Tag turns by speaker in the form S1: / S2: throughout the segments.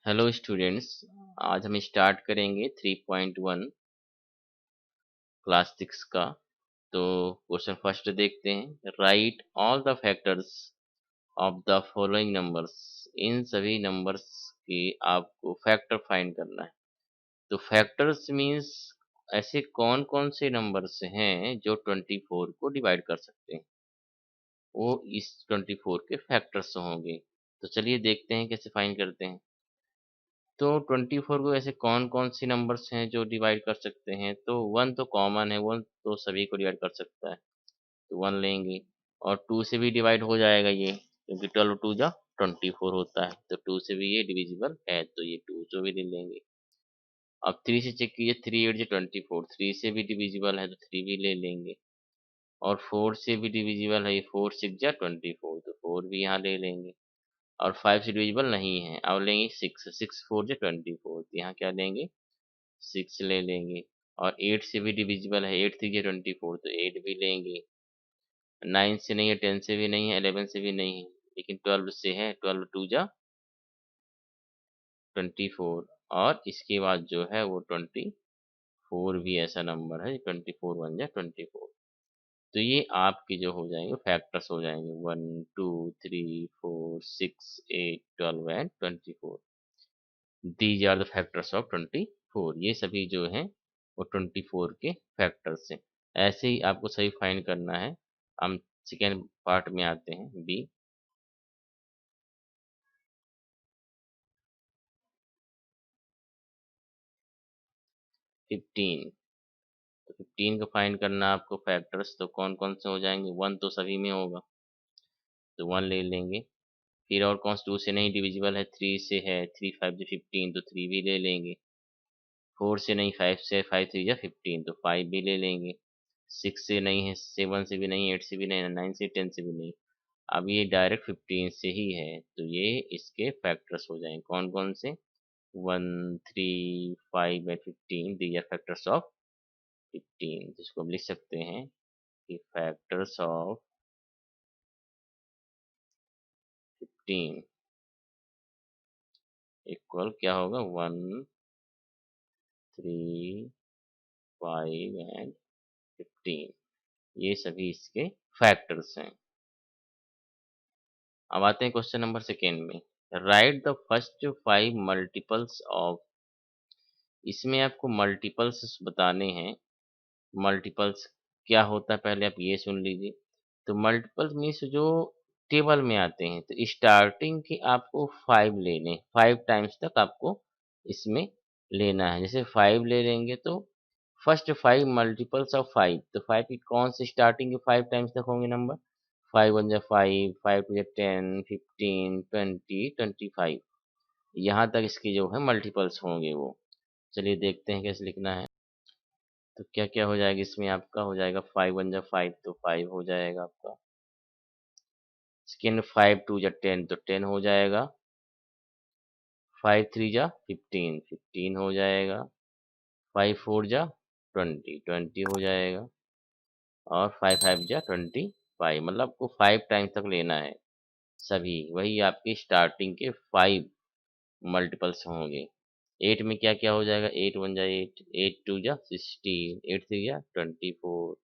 S1: Hello students. आज हम start करेंगे 3.1 क्लास 6 का। तो क्वेश्चन फर्स्ट देखते हैं। Write all the factors of the following numbers. इन सभी नंबर्स की आपको फैक्टर फाइंड करना है। तो फैक्टर्स मींस ऐसे कौन कौन से नंबर्स हैं जो 24 को डिवाइड कर सकते हैं, वो इस 24 के फैक्टर्स होंगे। तो चलिए देखते हैं कैसे फाइंड करते हैं। तो 24 को ऐसे कौन-कौन से नंबर्स हैं जो डिवाइड कर सकते हैं? तो 1 तो कॉमन है, 1 तो सभी को डिवाइड कर सकता है, तो 1 लेंगे। और 2 से भी डिवाइड हो जाएगा ये, क्योंकि 12 2 जा 24 होता है, तो 2 से भी ये डिविजिबल है, तो ये 2 से भी ले लेंगे। अब 3 से चेक कीजिए, 3 8 जा 24, 3 से भी डिविजिबल है, तो 3 भी ले लेंगे। और 4 से भी डिविजिबल है, ये 4 6 जा 24, तो 4 भी यहाँ ले लेंगे। और 5 से डिविजिबल नहीं है, अब लेंगे 6, 6 4 जा 24, तो यहाँ क्या लेंगे 6 ले लेंगे। और 8 से भी डिविजिबल है, 8 3 जा 24, तो 8 भी लेंगे। 9 से नहीं है, 10 से भी नहीं है, 11 से भी नहीं है, लेकिन 12 से है, 12 2 जा 24। और इसके बाद जो है वो 24 भी ऐसा नंबर है, 24 1 जा 24। तो ये आपके जो हो जाएंगे फैक्टर्स हो जाएंगे 1 2 3 4 6 8 12 and 24। These are the factors of 24। ये सभी जो हैं वो 24 के फैक्टर्स हैं। ऐसे ही आपको सही फाइंड करना है। हम सेकेंड पार्ट में आते हैं, बी। 15। तो 15 का फाइंड करना है आपको फैक्टर्स, तो कौन कौन से हो जाएंगे, 1 तो सभी में होगा, तो 1 ले लेंगे। फिर और कौन से 2 से नहीं डिविजिबल है, 3 से है, 3 5 जो 15, तो 3 भी ले लेंगे। 4 से नहीं, 5 से, 5 3 जा 15, तो 5 भी ले लेंगे। 6 से नहीं है, 7 से भी नहीं, 8 से भी नहीं, 9 से 10 से भी नहीं। अब ये डायरेक्ट 15 से ही है, तो ये इसके फैक्टर्स हो जाएंगे। कौन कौन से, 1 3 5 and 15, these are factors of 15। जिसको हम लिख सकते हैं कि फैक्टर्स ऑफ 15 इक्वल क्या होगा, 1 3 5 एंड 15। ये सभी इसके फैक्टर्स हैं। अब आते हैं क्वेश्चन नंबर सेकेंड में। Right the first 5 multiples of. इसमें आपको मल्टीपल्स बताने हैं। मल्टीपल्स क्या होता है पहले आप ये सुन लीजिए। तो मल्टीपल्स मीन्स जो टेबल में आते हैं, तो स्टार्टिंग के आपको 5 लेने, 5 टाइम्स तक आपको इसमें लेना है। जैसे 5 ले लेंगे तो फर्स्ट 5 मल्टीपल्स ऑफ 5, तो 5 की कौन से स्टार्टिंग के 5 टाइम्स तक होंगे नंबर, 5 1 जा 5, 5 2 जा 10, 15 20 25, यहाँ तक इसके जो है मल्टीपल्स होंगे वो। चलिए देखते हैं कैसे लिखना है। तो क्या क्या हो जाएगा इसमें, आपका हो जाएगा 5 1 जा 5, तो 5 हो जाएगा आपका। सेकेंड 5 2 जा 10, तो 10 हो जाएगा। 5 3 जा 15, 15 हो जाएगा। 5 4 जा 20, 20 हो जाएगा। और 5 5 जा 25, मतलब आपको 5 टाइम तक लेना है सभी। वही आपके स्टार्टिंग के 5 मल्टीपल्स होंगे। 8 में क्या क्या हो जाएगा, 8 1 जा 8, 8 2 जा 16, 8 3 जा 24,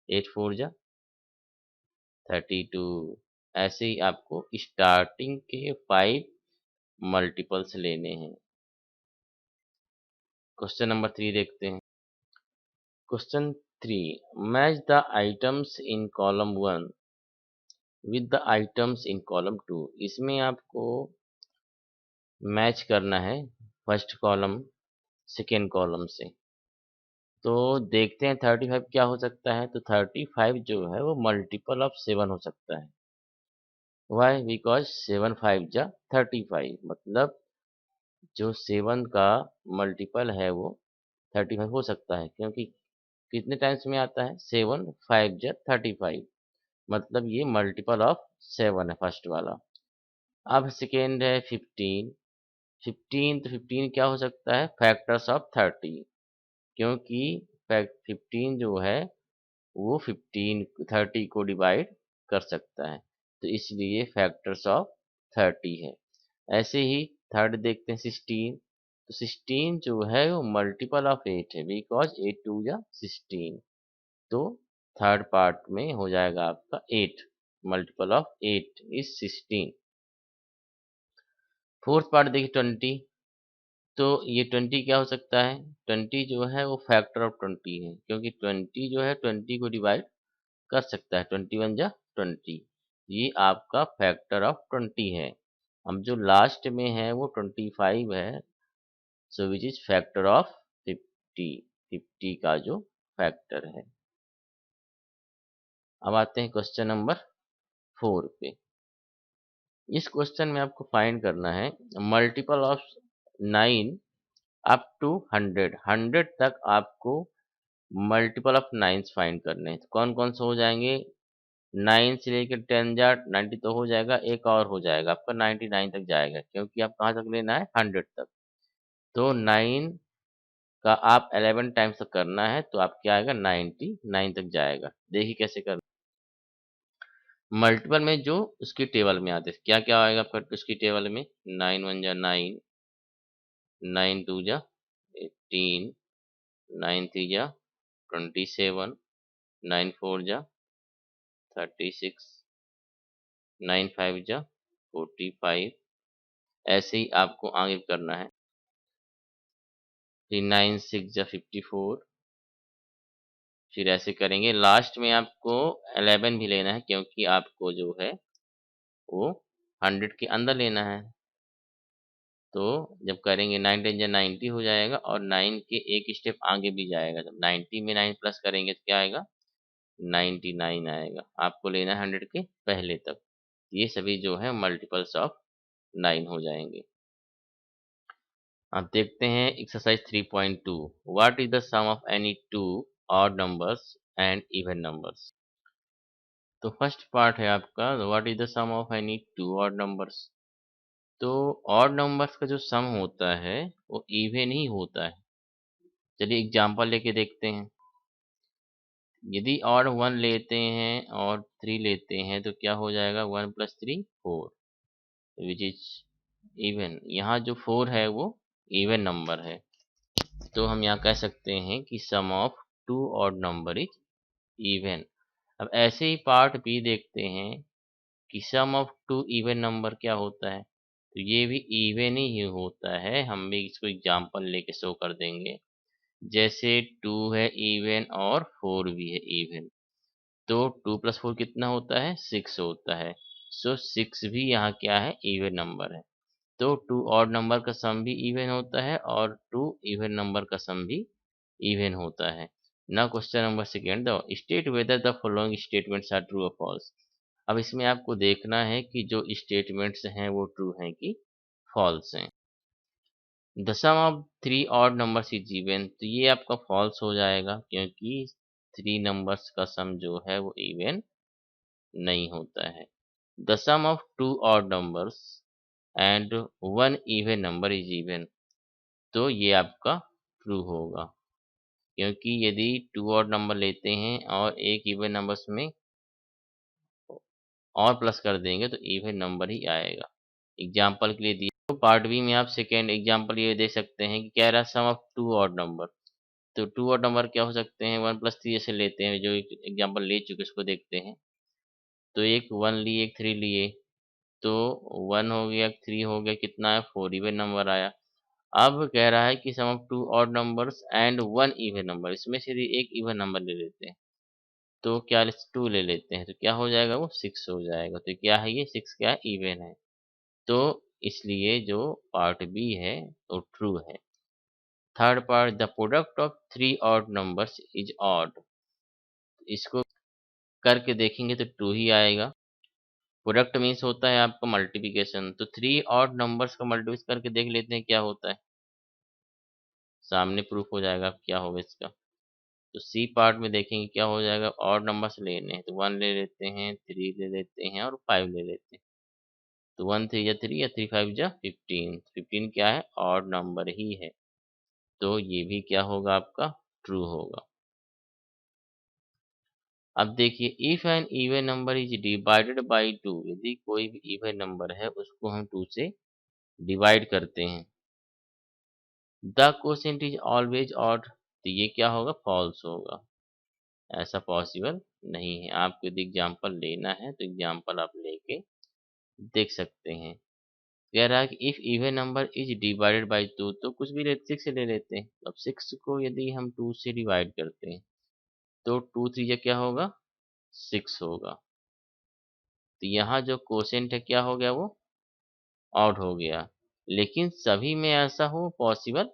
S1: 8 4 जा 32। ऐसे ही आपको स्टार्टिंग के 5 मल्टीपल्स लेने हैं। क्वेश्चन नंबर 3 देखते हैं। Question 3, match the items in column 1 with the items in column 2। इसमें आपको मैच करना है फर्स्ट कॉलम सेकेंड कॉलम से। तो देखते हैं 35 क्या हो सकता है। तो 35 जो है वो मल्टीपल ऑफ 7 हो सकता है। वाई, बिकॉज 7 5 जा 35, मतलब जो 7 का मल्टीपल है वो 35 हो सकता है, क्योंकि कितने टाइम्स में आता है, 7 5 जा 35, मतलब ये मल्टीपल ऑफ 7 है फर्स्ट वाला। अब सेकेंड है 15। 15, तो 15 क्या हो सकता है, फैक्टर्स ऑफ 30, क्योंकि फैक्ट 15 जो है वो 15 30 को डिवाइड कर सकता है, तो इसलिए फैक्टर्स ऑफ 30 है। ऐसे ही थर्ड देखते हैं 16, तो 16 जो है वो मल्टीपल ऑफ 8 है, बिकॉज 8 टू या 16, तो थर्ड पार्ट में हो जाएगा आपका 8, multiple of 8 is 16। Fourth part देखिए 20, तो ये 20 क्या हो सकता है, 20 जो है वो फैक्टर ऑफ 20 है, क्योंकि 20 जो है 20 को डिवाइड कर सकता है, 21 जा 20, ये आपका फैक्टर ऑफ 20 है। अब जो लास्ट में है वो 25 है, सो विच इज फैक्टर ऑफ 50, 50 का जो फैक्टर है। अब आते हैं क्वेश्चन नंबर 4 पे। इस क्वेश्चन में आपको फाइंड करना है मल्टीपल ऑफ 9 अप टू 100, 100 तक आपको मल्टीपल ऑफ 9 फाइंड करने हैं। तो कौन कौन से हो जाएंगे, 9 से लेकर 10 जा 90 तो हो जाएगा, एक और हो जाएगा आपका 99 तक जाएगा, क्योंकि आप कहाँ तक लेना है 100 तक। तो 9 का आप 11 टाइम्स तक करना है, तो आप क्या आएगा 99 तक जाएगा। देखिए कैसे करना, मल्टीपल में जो उसकी टेबल में आते हैं क्या क्या आएगा आपका उसकी टेबल में, 9 1 जा 9, 9 2 जा 18, 9 3 जा 27, 9 4 जा 36, 9 5 जा 45, ऐसे ही आपको आगे करना है। फिर 9 6 जा 54, फिर ऐसे करेंगे, लास्ट में आपको 11 भी लेना है, क्योंकि आपको जो है वो 100 के अंदर लेना है। तो जब करेंगे 9 10 जा 90 हो जाएगा, और 9 के एक स्टेप आगे भी जाएगा, जब 90 में 9 प्लस करेंगे तो क्या आएगा 99 आएगा। आपको लेना है 100 के पहले तक। ये सभी जो है मल्टीपल्स ऑफ 9 हो जाएंगे। अब देखते हैं exercise 3.2, what is the sum of any two odd numbers and even numbers. तो फर्स्ट पार्ट है आपका, what is the sum of any two odd numbers. तो ऑड नंबर्स का जो सम होता है वो इवन ही होता है। चलिए एग्जांपल लेके देखते हैं। यदि ऑड 1 लेते हैं और 3 लेते हैं तो क्या हो जाएगा, 1 + 3 4, विच इज इवन। यहाँ जो 4 है वो इवन नंबर है, तो हम यहाँ कह सकते हैं कि sum of two odd number is even. अब ऐसे ही पार्ट बी देखते हैं कि sum of two even number क्या होता है, तो ये भी इवन ही होता है। हम भी इसको एग्जांपल लेके शो कर देंगे। जैसे 2 है इवन और 4 भी है इवन, तो 2 + 4 कितना होता है 6 होता है। सो 6 भी यहाँ क्या है इवन नंबर है। तो टू ऑड नंबर का सम भी इवन होता है और टू इवन नंबर का सम भी इवन होता है। Now question number second, the state whether the following statements are true और फॉल्स। अब इसमें आपको देखना है कि जो स्टेटमेंट्स हैं वो ट्रू हैं कि फॉल्स हैं। The sum of 3 odd numbers is even, तो ये आपका फॉल्स हो जाएगा, क्योंकि 3 नंबर्स का सम जो है वो इवन नहीं होता है। The sum of 2 odd numbers and 1 even number is even, तो ये आपका ट्रू होगा, क्योंकि यदि 2 ऑड नंबर लेते हैं और एक इवन नंबर्स में और प्लस कर देंगे तो इवन नंबर ही आएगा। एग्जाम्पल के लिए दिए तो पार्ट बी में आप सेकेंड एग्जाम्पल ये दे सकते हैं कि कह रहा है सम ऑफ 2 ऑड नंबर, तो 2 ऑड नंबर क्या हो सकते हैं, 1 + 3 जैसे लेते हैं, जो एग्जाम्पल ले चुके उसको देखते हैं। तो एक 1 लिए एक 3 लिए, तो 1 हो गया 3 हो गया, कितना है 4 इवन नंबर आया। अब कह रहा है कि sum of 2 odd numbers and 1 even number, इसमें से यदि एक इवन नंबर ले लेते हैं तो क्या 2 ले लेते हैं तो क्या हो जाएगा वो 6 हो जाएगा। तो क्या है ये 6 क्या है इवन है, तो इसलिए जो पार्ट बी है वो ट्रू है। Third part, the product of 3 odd numbers is odd, इसको करके देखेंगे तो ट्रू ही आएगा। प्रोडक्ट मीन्स होता है आपका मल्टीप्लिकेशन, तो 3 ऑड नंबर्स का मल्टीप्लिकेशन करके देख लेते हैं क्या होता है, सामने प्रूफ हो जाएगा अब क्या होगा इसका। तो सी पार्ट में देखेंगे क्या हो जाएगा, ऑड नंबर्स लेने हैं तो 1 ले लेते हैं, 3 ले लेते हैं और 5 ले लेते हैं। तो 1 3 या 3 या 3 5 जा 15, 15 क्या है ऑड नंबर ही है, तो ये भी क्या होगा आपका ट्रू होगा। अब देखिए if an even number is divided by 2, यदि कोई भी इवन नंबर है उसको हम 2 से डिवाइड करते हैं, the quotient is always odd, तो ये क्या होगा, फॉल्स होगा। ऐसा पॉसिबल नहीं है। आपको यदि एग्जाम्पल लेना है तो एग्जाम्पल आप लेके देख सकते हैं। कह रहा है कि if even number is divided by two, तो कुछ भी लेते 6 ले लेते हैं। अब 6 को यदि हम 2 से डिवाइड करते हैं तो 2 3 क्या होगा, 6 होगा। तो यहाँ जो क्वोशिएंट है क्या हो गया, वो ऑड हो गया। लेकिन सभी में ऐसा हो पॉसिबल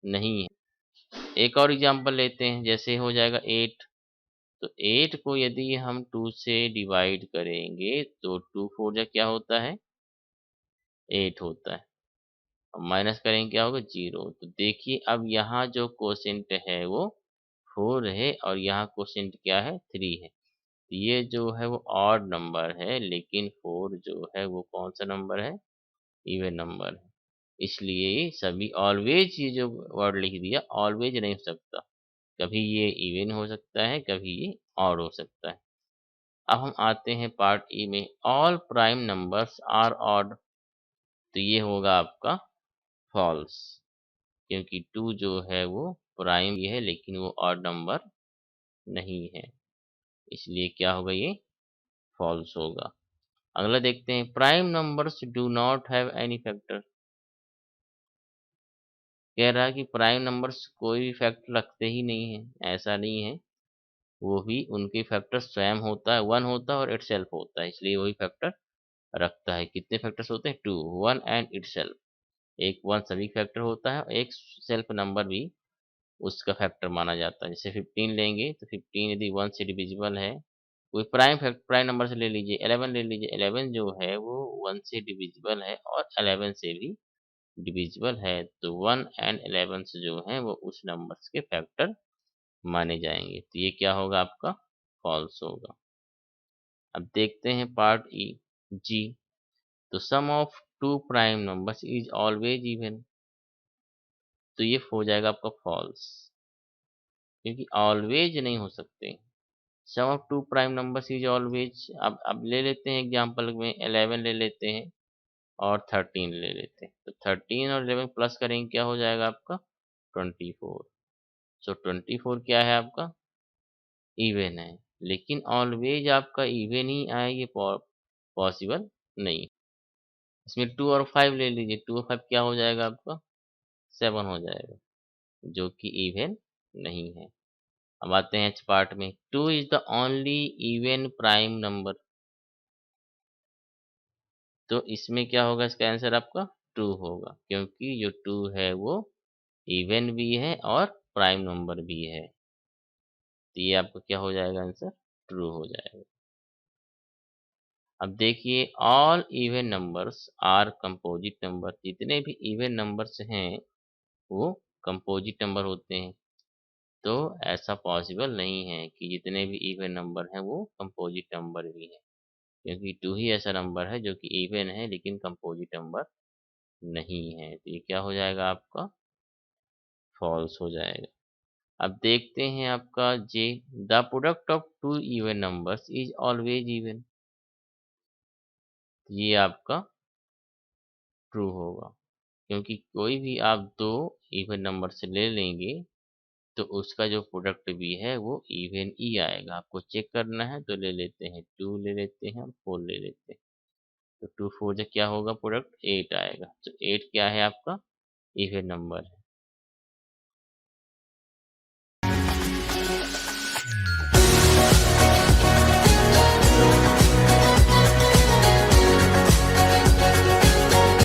S1: नहीं है। एक और एग्जांपल लेते हैं, जैसे हो जाएगा 8। तो 8 को यदि हम 2 से डिवाइड करेंगे तो 2 4 जा क्या होता है, 8 होता है। और माइनस करेंगे क्या होगा, 0। तो देखिए अब यहाँ जो क्वोशिएंट है वो 4 है और यहाँ क्वोशिएंट क्या है, 3 है। तो ये जो है वो ऑड नंबर है, लेकिन 4 जो है वो कौन सा नंबर है, इवन नंबर है। इसलिए सभी ऑलवेज, ये जो वर्ड लिख दिया ऑलवेज नहीं हो सकता, कभी ये इवन हो सकता है, कभी ये ऑड हो सकता है। अब हम आते हैं पार्ट ई में, all prime numbers are odd, तो ये होगा आपका फॉल्स, क्योंकि 2 जो है वो प्राइम ही है लेकिन वो ऑड नंबर नहीं है, इसलिए क्या होगा, ये फॉल्स होगा। अगला देखते हैं, prime numbers do not have any factor. कह रहा है कि प्राइम नंबर्स कोई भी फैक्टर रखते ही नहीं है, ऐसा नहीं है। वो भी उनके फैक्टर स्वयं होता है, 1 होता है और इटसेल्फ होता है, इसलिए वही फैक्टर रखता है। कितने फैक्टर्स होते हैं, 2, 1 एंड इटसेल्फ। एक 1 सभी फैक्टर होता है और एक सेल्फ नंबर भी उसका फैक्टर माना जाता है। जैसे 15 लेंगे तो 15 यदि 1 से डिविजिबल है, कोई प्राइम नंबर से ले लीजिए, 11 ले लीजिए, 11 जो है वो 1 से डिविजिबल है और 11 से भी डिविजिबल है। तो 1 एंड 11 जो हैं वो उस नंबर्स के फैक्टर माने जाएंगे। तो ये क्या होगा, आपका फॉल्स होगा। अब देखते हैं पार्ट ई जी, तो sum of two prime numbers is always even, तो ये हो जाएगा आपका फॉल्स, क्योंकि ऑलवेज नहीं हो सकते। Sum of two prime numbers is always, अब ले लेते हैं एग्जांपल में 11 ले लेते हैं और 13 ले लेते हैं। तो 13 और 11 प्लस करेंगे क्या हो जाएगा आपका, 24। सो 24 क्या है आपका, इवन है। लेकिन ऑलवेज आपका इवन ही आए, ये पॉसिबल नहीं। इसमें 2 और 5 ले लीजिए, 2 और 5 क्या हो जाएगा आपका, 7 हो जाएगा, जो कि इवन नहीं है। अब आते हैं एच पार्ट में, 2 is the only even prime number, तो इसमें क्या होगा, इसका आंसर आपका ट्रू होगा, क्योंकि जो 2 है वो इवन भी है और प्राइम नंबर भी है। तो ये आपका क्या हो जाएगा, आंसर ट्रू हो जाएगा। अब देखिए, all even numbers are composite number, जितने भी इवन नंबर्स हैं वो कंपोजिट नंबर होते हैं। तो ऐसा पॉसिबल नहीं है कि जितने भी इवन नंबर हैं वो कंपोजिट नंबर भी हैं, क्योंकि 2 ही ऐसा नंबर है जो कि इवन है लेकिन कंपोजिट नंबर नहीं है। तो ये क्या हो जाएगा, आपका फॉल्स हो जाएगा। अब देखते हैं आपका J, the product of two even numbers is always even, ये आपका ट्रू होगा, क्योंकि कोई भी आप दो इवन नंबर से ले लेंगे तो उसका जो प्रोडक्ट भी है वो इवन ही आएगा। आपको चेक करना है तो ले लेते हैं, 2 ले लेते हैं, 4 ले लेते हैं। तो 2 4 से क्या होगा, प्रोडक्ट 8 आएगा। तो 8 क्या है, आपका इवन नंबर है।